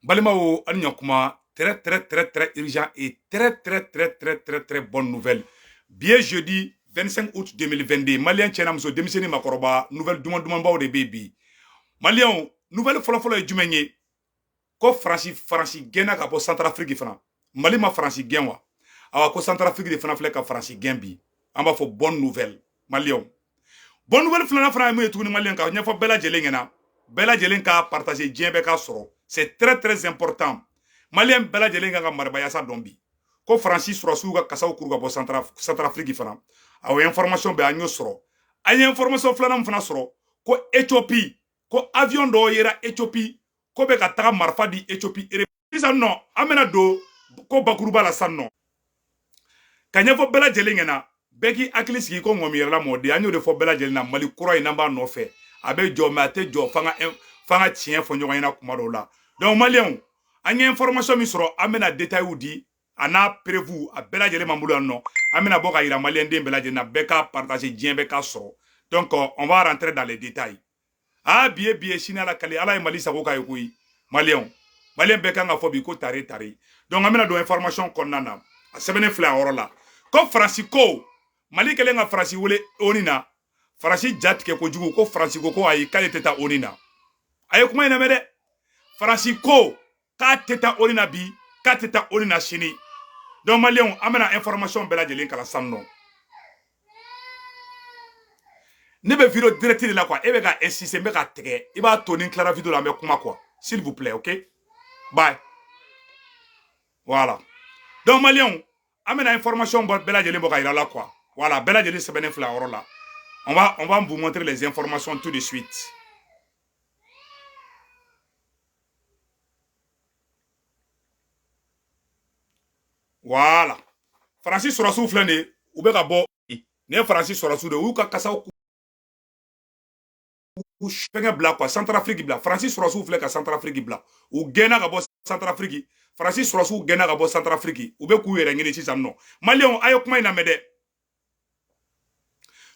Balimao Anyakuma, très urgent et très bonne nouvelle. Bien jeudi 25 août 2022, Malien Tchenamso, démissionné Makoroba, nouvelle demande de baby. Malien, nouvelle follow et Jumenye, ko Franci Gena ka po Centrafrique fana. Mali ma Franci Genwa. Awa ko Centrafrique de fana flek ka Franci Genbi. Amba fo bonne nouvelle. Malien. Bonne nouvelle flana fana mu etuni Malien ka nyafo bela jelengena. Bela jelen ka partager djembe ka soro. C'est très important. Malien bela jelenga ka marbaya sa dombi. Ko Francis Rossou ka kasaw kuruga bo Centrafrique fana. Awa information be anyo soro. Aye information flana fana soro. Ko Éthiopie, ko avion do yera Éthiopie, ko be ka taga marfa di Éthiopie. Isa non, amena do ko bakuruba la san non. Kanya fo bela jelengena. Beki akili sigi ko ngomi yera la mode anyo de fo bela jelena Mali kura inamba no fe. Abe jo mate jo fanga tien fo nyoga ina kuma do la. Donc malien anya information mi soro amena détail ou di ana prévu a bela jele mamulu non amena boka ira malien de bela jele na beka partager dien beka soro. Donc on va rentrer dans les détails. Ah bien china la kali ala mali sa ko kay koyi malien beka nga fo bi ko tare. Donc amena do information konnana a sebene fla orola ko Francisco Mali kele nga Franci wole onina Franci jatke ko jugu ko Francisco ko ayi kale teta onina ayi kuma ina mede Francisco ka teta onina bi ka teta onina chini. Donc malien amena information bela jelen kala sanno ne be vidéo direct de la quoi e be ga insister be ga tege e ba toni clara vidéo la me kuma quoi s'il vous plaît, OK, bye. Voilà. Donc malien amena information bela jelen boka ira la quoi. Voilà, bela jeli sebene fla orola. On va vous montrer les informations tout de suite. Voilà. Francis Sorassou flane ou be ka bo ne Francis Sorassou de ou ka kasa ou fenge bla quoi Centrafrique bla Francis Sorassou flane ka Centrafrique bla ou gena ka bo Centrafrique Francis Sorassou gena ka bo Centrafrique ou be ku yere ngini ci non Malien ayo kuma ina mede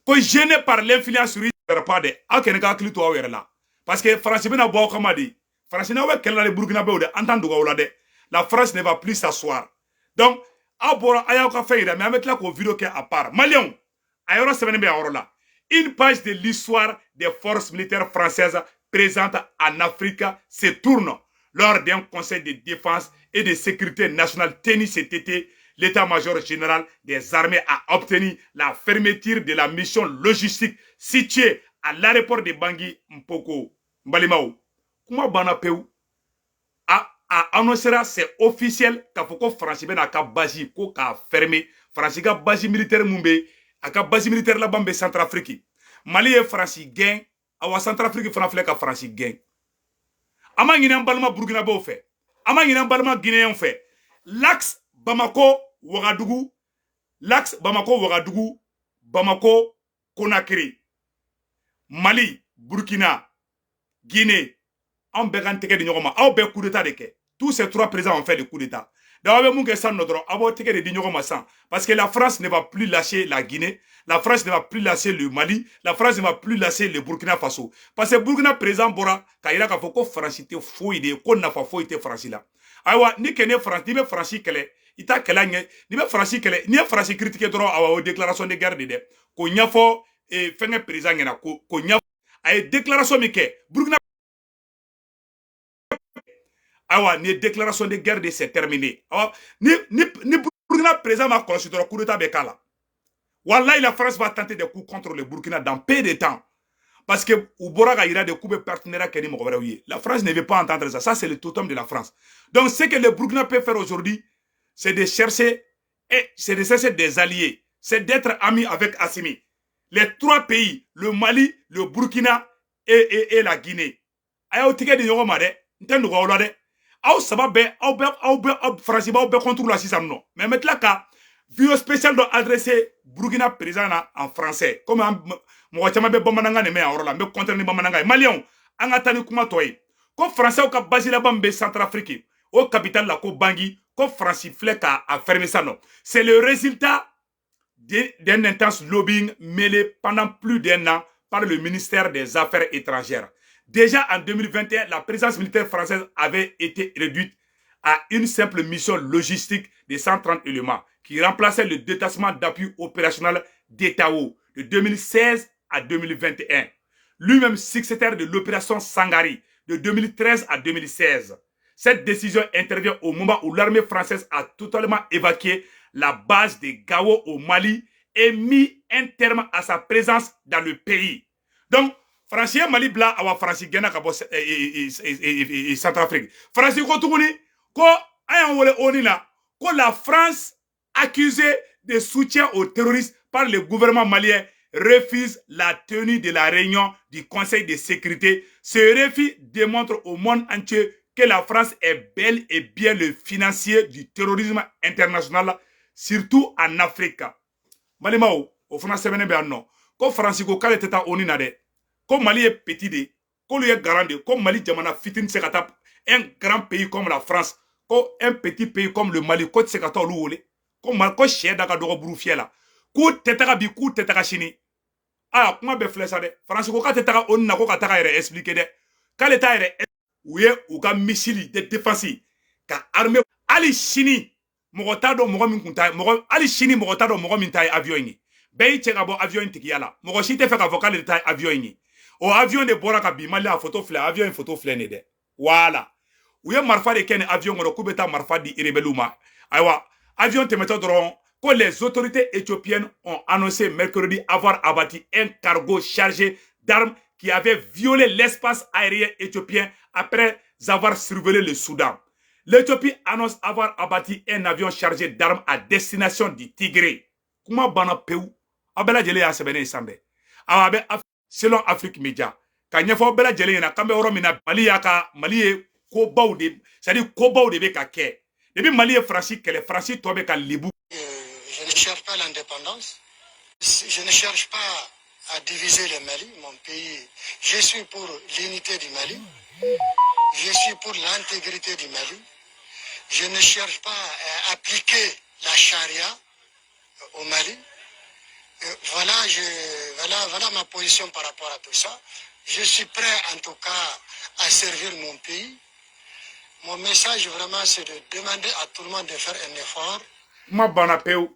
ko gêné par l'influence russe pas de akeneka klito awere la parce que France bena bo kama di France na we kella le Burkina be de entendre ko de la France ne va plus s'asseoir. Donc abora aya ka feira mais avec la ko vidéo que à part Malien ayoro semaine be ayoro la une page de l'histoire des forces militaires françaises présentes en Afrique se tourne lors d'un conseil de défense et de sécurité nationale tenu cet été. L'état-major général des armées a obtenu la fermeture de la mission logistique située à l'aéroport de Bangui Mpoko. Mbalimao. Comment Banapeu a annoncé, c'est officiel, qu'a fait que France a ka basi ko ka fermé. France ka basi militaire mumbe, a ka basi militaire la bambe Centrafrique. Mali est France gain, awa Centrafrique fana ka France gain. Ama ngina balma Burkina Faso fait. Ama ngina balma Guinéen fait. L'axe Bamako Ouagadougou, l'axe Bamako Ouagadougou, Bamako Conakry, Mali, Burkina, Guinée, en bégan teke de nyogoma, au bé coup d'état de ke. Tous ces trois présidents ont fait le coup d'état. D'ailleurs, nous que notre abo teke de nyogoma sans, parce que la France ne va plus lâcher la Guinée, la France ne va plus lâcher le Mali, la France ne va plus lâcher le Burkina Faso. Parce que Burkina président Bora, kaira ka foko France te fouille ko na fa fouille te France là. Awa ni kene France, ni be France kele ita kelanye ni be France kele ni France critiquer droit awa déclaration de guerre de ko nyafo e fenge président ngena ko nyafo ay déclaration mi ke Burkina awa ni déclaration de guerre de c'est terminé awa ni Burkina président ma considère coup d'état bekala. Wallahi la France va tenter des coups contre le Burkina dans peu de temps. Parce que Ouboraga ira des coups de partenariat qui n'est la France ne veut pas entendre ça. Ça, c'est le totem de la France. Donc, ce que le Burkina peut faire aujourd'hui, c'est de chercher des alliés. C'est d'être amis avec Assimi. Les trois pays, le Mali, le Burkina et la Guinée. Ayo tike de yoro made, nten dugo olade. Aw sababe, aw France ba contre la sisam non. Mais maintenant ka vidéo spéciale doit adresser Burkina président en français. Comme mo chama be bamananga ne me awrola, me contre ni bamananga. Malien, anga tani kuma toy. Ko français ka basi la bambe Centrafrique, au capital la ko Bangui, ko France flek a fermé ça non. C'est le résultat d'un intense lobbying mêlé pendant plus d'un an par le ministère des Affaires étrangères. Déjà en 2021, la présence militaire française avait été réduite à une simple mission logistique de 130 éléments qui remplaçait le détachement d'appui opérationnel d'Etao de 2016 à 2021. Lui-même successeur de l'opération Sangari de 2013 à 2016. Cette décision intervient au moment où l'armée française a totalement évacué la base de Gao au Mali et mis un terme à sa présence dans le pays. Donc, France Mali bla awa France gena ka bo Centrafrique. France ko tuguni ko ayan wole onina ko la France accusée de soutien aux terroristes par le gouvernement malien refuse la tenue de la réunion du Conseil de sécurité. Ce refus démontre au monde entier que la France est bel et bien le financier du terrorisme international, surtout en Afrique. Malimao, au France, non. Ko France ko kale teta onina de. Ko Mali est petit de. Ko lui est grand de. Ko Mali jamana fitin sekata un grand pays comme la France. Ko un petit pays comme le Mali. Ko sekata louole. Ko mal ko chien daga dogo broufie la. Ku tetaka bi ku tetaka chini. Ah, kuma be flesa de. France ko ka tetaka onina ko ka taka ere expliquer de. Kale ta ere ouye ou ka missile de défense ka armée ali chini mogotado mogo min kunta mogo ali chini mogotado mogo min tay avion ni be cheka bo avion tiki yala mogo shite fe ka vocal de tay avion ni o avion de bora ka bi mali a photo flé avion une photo flé ne de voilà ouye marfa de ken avion ngoro kubeta marfa di rebeluma aywa avion te meto dron que les autorités éthiopiennes ont annoncé mercredi avoir abattu un cargo chargé d'armes qui avait violé l'espace aérien éthiopien après avoir survolé le Soudan. L'Éthiopie annonce avoir abattu un avion chargé d'armes à destination du Tigré. Comment bana peu abela jele ya sebene sambe. Awabe selon Afrique Media. Ka nyefo bela jele na kambe oro mina Mali yaka Mali ko bawde, c'est-à-dire ko bawde be ka ke. Depuis Mali et France que les Français tombent ka libu. Je ne cherche pas l'indépendance. Je ne cherche pas à diviser le Mali, mon pays. Je suis pour l'unité du Mali. Je suis pour l'intégrité du Mali. Je ne cherche pas à appliquer la charia au Mali. Voilà ma position par rapport à tout ça. Je suis prêt en tout cas à servir mon pays. Mon message vraiment c'est de demander à tout le monde de faire un effort. Ma bana peu.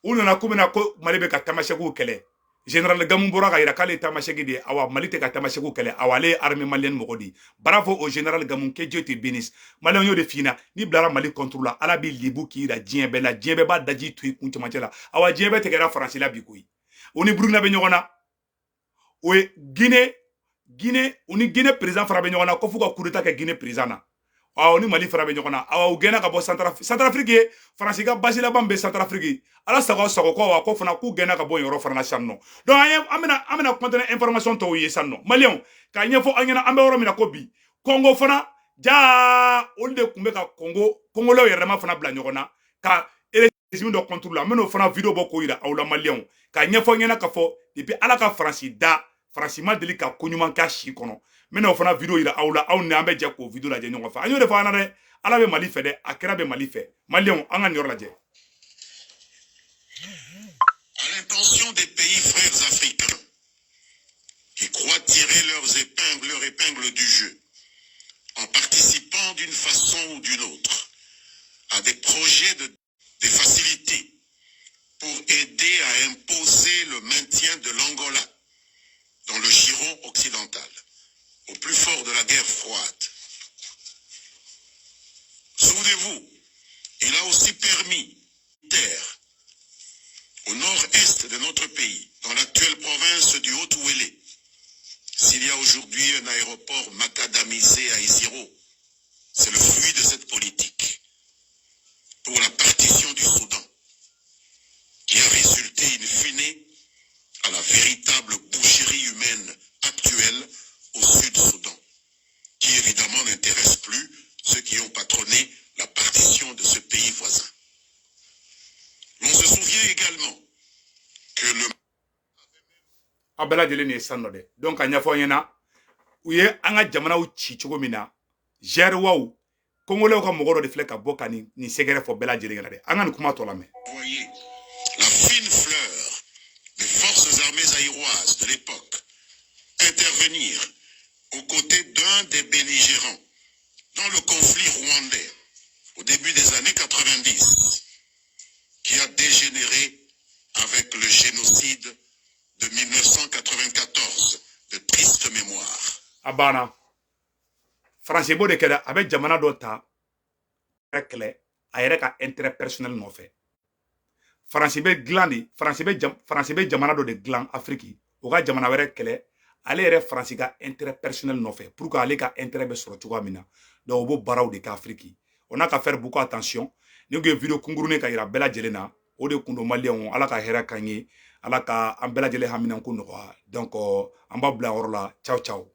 Ou na kumena ko Mali be ka tamasheku kele. Général Gamou Boraga ira kale tamasheki de awa Mali te ka tamasheku kele awale armée malienne mogodi. Bravo au général Gamou, que Dieu te bénisse. Mali on yo de fina ni blara Mali contrôle ala bi libu ki da djembe la djembe ba daji tui kuntimantela awa djembe te kera France la bi kuyi. Oni Burkina be nyogona. Oye Guinée oni Guinée président fara be nyogona ko fuka coup d'état ke Guinée président na. Oni Mali fara be nyogona awa ugena ka bo Centrafrique France ga basila bambe Centrafrique ala sago ko wa ko fana ku gena ka bo yoro fara na sanno donc amena contenir information to yi sanno Malien ka nyefo anyana ambe woro mina ko bi Congo fana ja onde kumbe ka Congo lo yere ma fana bla nyogona ka régime de contrôle ameno fana vidéo boko ira awla Malien ka nyefo nyana ka fo depuis ala ka France da France ma deli ka konyuma ka shi kono mena fana vidéo ira awla awne ambe je ko vidéo la je nyongo fa anyo de fana de ala be Mali fe de akira be Mali fe Malien anga nyor la je. À l'intention des pays frères africains qui croient tirer leur épingle du jeu en participant d'une façon ou d'une autre à des projets des facilités pour aider à imposer le maintien de l'Angola dans le giron occidental, au plus fort de la guerre froide. Souvenez-vous, il a aussi permis terre au nord-est de notre pays, dans l'actuelle province du Haut-Ouélé. S'il y a aujourd'hui un aéroport macadamisé à Isiro, c'est le fruit de cette politique pour la partition du Soudan, qui a résulté in fine à la véritable boucherie humaine actuelle au Sud-Soudan, qui évidemment n'intéresse plus ceux qui ont patronné la partition de ce pays voisin. On se souvient également que le abela jele ne sanno de donc anya fo nyana uye anga jamana u ci chogo mina ger waw kongole ko mogoro de fleka boka ni segere fo bela jele ngade anga ni kuma to la me. Voyez la fine fleur des forces armées aéroises de l'époque intervenir aux côtés d'un des belligérants dans le conflit rwandais au début des années 90, qui a dégénéré avec le génocide de 1994, de triste mémoire. Abana. Français bo de keda avec jamana dota rekle ayere ka intérêt personnel no fait. France be glandi, France be jamana do de gland Afrique. O ga jamana were kele ale yɛrɛ France ka intérêt personnel nɔfɛ pour que ale ka intérêt bɛ sɔrɔ cogoya min na donc o b'o baaraw de kɛ Afrique on a ka faire beaucoup attention ni ko ye vidéo kunkurunin ka yira bɛɛ lajɛlen na o de kun do maliyɛnw ala ka hɛrɛ k'an ye ala ka an bɛɛ lajɛlen haminanko nɔgɔya donc an b'a bila yɔrɔ la ciao ciao